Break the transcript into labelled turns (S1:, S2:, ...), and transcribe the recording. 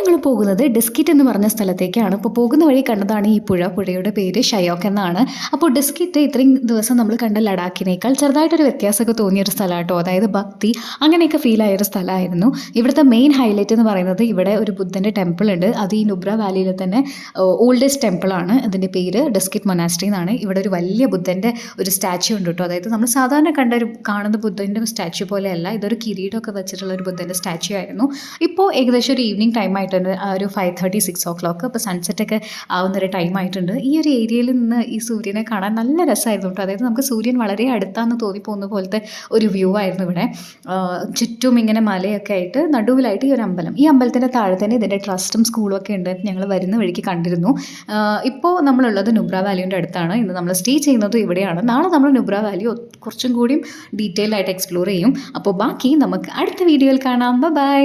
S1: ഞങ്ങൾ പോകുന്നത് ഡെസ്കിറ്റ് എന്ന് പറഞ്ഞ സ്ഥലത്തേക്കാണ്. അപ്പോൾ പോകുന്ന വഴി കണ്ടതാണ് ഈ പുഴയുടെ പേര് ഷയോക്ക് എന്നാണ്. അപ്പോൾ ഡെസ്കിറ്റ് ഇത്രയും ദിവസം നമ്മൾ കണ്ട ലഡാക്കിനേക്കാൾ ചെറുതായിട്ടൊരു വ്യത്യാസമൊക്കെ തോന്നിയൊരു സ്ഥലമാണ് കേട്ടോ. അതായത് ഭക്തി അങ്ങനെയൊക്കെ ഫീൽ ആയൊരു സ്ഥലമായിരുന്നു. ഇവിടുത്തെ മെയിൻ ഹൈലൈറ്റ് എന്ന് പറയുന്നത് ഇവിടെ ഒരു ബുദ്ധൻ്റെ ടെമ്പിൾ ഉണ്ട്. അത് ഈ നുബ്ര വാലിയിൽ തന്നെ ഓൾഡസ്റ്റ് ടെമ്പിളാണ്. അതിൻ്റെ പേര് ഡെസ്കിറ്റ് മൊനാസ്ട്രി എന്നാണ്. ഇവിടെ ഒരു വലിയ ബുദ്ധൻ്റെ ഒരു സ്റ്റാച്യു ഉണ്ട് കേട്ടോ. അതായത് നമ്മൾ സാധാരണ കാണുന്ന ബുദ്ധൻ്റെ സ്റ്റാച്യു പോലെയല്ല, ഇതൊരു കിരീടമൊക്കെ വെച്ചിട്ടുള്ള ഒരു ബുദ്ധൻ്റെ സ്റ്റാച്യു ആയിരുന്നു. ഇപ്പോൾ ഏകദേശം ഒരു ഈവനിങ് ടൈം ആയിട്ടുണ്ട്, ഒരു 5:30 6 o'clock. അപ്പോൾ സൺസെറ്റൊക്കെ ആവുന്നൊരു ടൈം ആയിട്ടുണ്ട്. ഈ ഒരു ഏരിയയിൽ നിന്ന് ഈ സൂര്യനെ കാണാൻ നല്ല രസമായിരുന്നു കേട്ടോ. അതായത് നമുക്ക് സൂര്യൻ വളരെ അടുത്താന്ന് തോന്നിപ്പോകുന്ന പോലത്തെ ഒരു വ്യൂ ആയിരുന്നു ഇവിടെ. ചുറ്റും ഇങ്ങനെ മലയൊക്കെ ആയിട്ട് നടുവിലായിട്ട് ഈ ഒരു അമ്പലം. ഈ അമ്പലത്തിൻ്റെ താഴെ തന്നെ ഇതിൻ്റെ ട്രസ്റ്റും സ്കൂളും ഒക്കെ ഉണ്ട്. ഞങ്ങൾ വരുന്ന വഴിക്ക് കണ്ടിരുന്നു. ഇപ്പോൾ നമ്മളുള്ളത് നുബ്ര വാലിയുടെ അടുത്താണ്. ഇന്ന് നമ്മൾ സ്റ്റേ ചെയ്യുന്നത് ഇവിടെയാണ്. നാളെ നമ്മൾ നുബ്ര വാലി കുറച്ചും കൂടിയും ഡീറ്റെയിൽ ആയിട്ട് എക്സ്പ്ലോർ ചെയ്യും. അപ്പോൾ ബാക്കി നമുക്ക് അടുത്ത വീഡിയോയിൽ കാണാം. ബൈ.